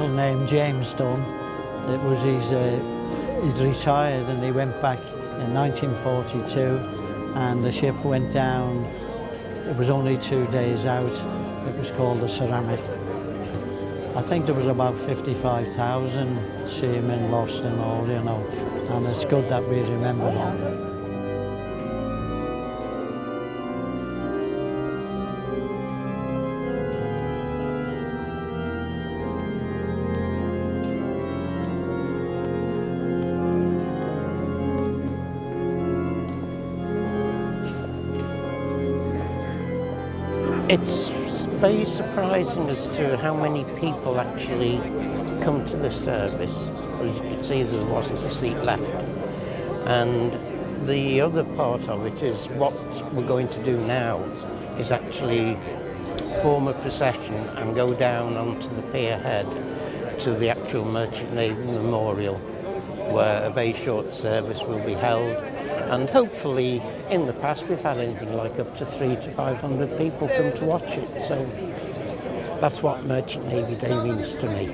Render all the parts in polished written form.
uncle named James done. It was he'd retired and he went back in 1942 and the ship went down. It was only 2 days out. It was called the Ceramic. I think there was about 55,000 seamen lost in all, you know, and it's good that we remember them. It's very surprising as to how many people actually come to the service. As you can see, there wasn't a seat left. And the other part of it is what we're going to do now is actually form a procession and go down onto the Pier Head to the actual Merchant Navy Memorial, where a very short service will be held. And hopefully, in the past, we've had anything like up to 300 to 500 people come to watch it. So that's what Merchant Navy Day means to me.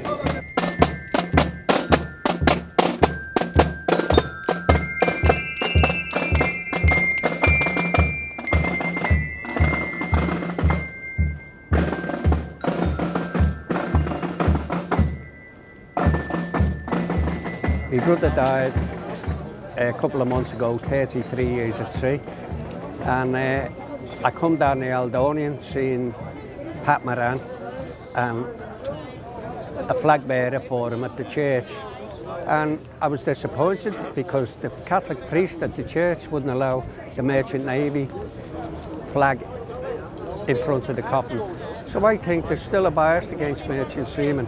My brother died a couple of months ago, 33 years at sea, and I come down the Eldonian seeing Pat Moran and a flag bearer for him at the church, and I was disappointed because the Catholic priest at the church wouldn't allow the Merchant Navy flag in front of the coffin. So I think there's still a bias against merchant seamen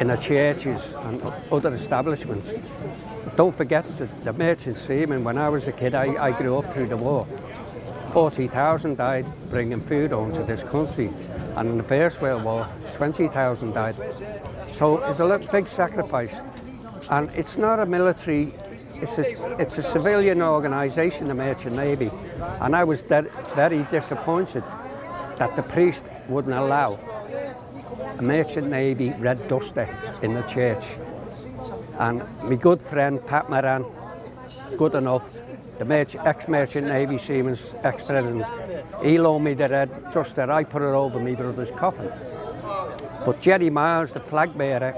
in the churches and other establishments. Don't forget that the merchant seamen, when I was a kid, I grew up through the war. 40,000 died bringing food home to this country, and in the First World War, 20,000 died. So it's a big sacrifice, and it's not a military, it's a civilian organisation, the Merchant Navy, and I was very disappointed that the priest wouldn't allow a Merchant Navy red duster in the church. And my good friend Pat Moran, good enough, the ex-Merchant Navy Seaman's ex-president, he loaned me the red duster. I put it over my brother's coffin. But Jerry Miles, the flag bearer,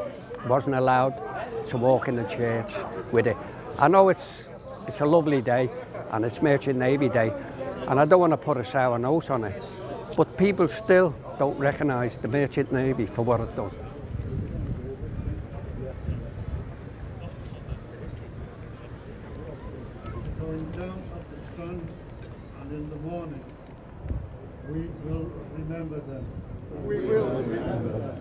wasn't allowed to walk in the church with it. I know it's a lovely day and it's Merchant Navy Day, and I don't want to put a sour nose on it, but people still don't recognise the Merchant Navy for what it's done. Going down at the sun and in the morning, we will remember them. We will remember them.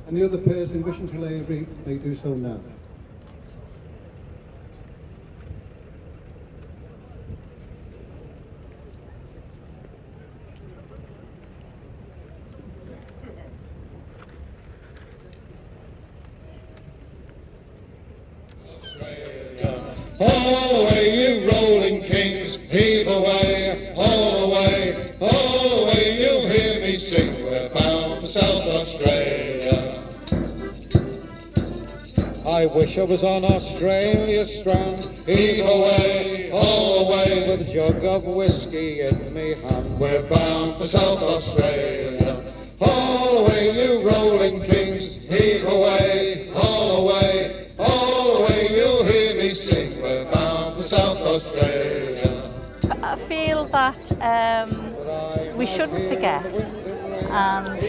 Any other person wishing to lay a wreath may do so now. Australia. I wish I was on Australia's strand, heave away, all away, with a jug of whiskey in me hand. We're bound for South Australia. All away, you rolling kings, heave away, all away, all away, you'll hear me sing. We're bound for South Australia. I feel that we shouldn't forget, and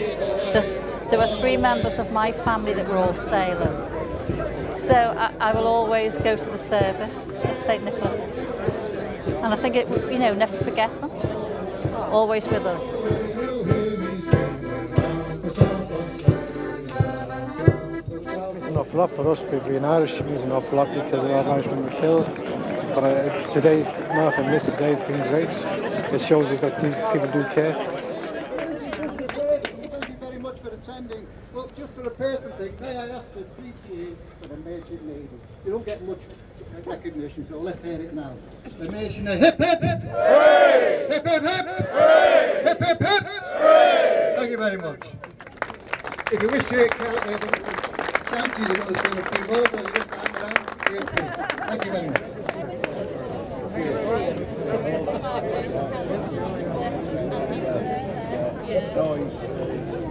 there were 3 members of my family that were all sailors. So I will always go to the service at St Nicholas, and I think never forget them. Always with us. It's an awful lot for us, being Irish. It means an awful lot because a lot of Irishmen were killed. But today, marking this today has been great. It shows us that people do care. Thank you very much for attending. Well, just for a personal thing, may I ask to appreciate for the Merchant Navy? You don't get much recognition, so let's hear it now. The Merchant Navy. Hip hip! Hooray! Hip hip hip! Hooray! Hip hip hip! Hooray! Thank you very much. If you wish to hear sound, you've got to sing a keyboard, or you just hang around. Feel free. Thank you very much. Yeah.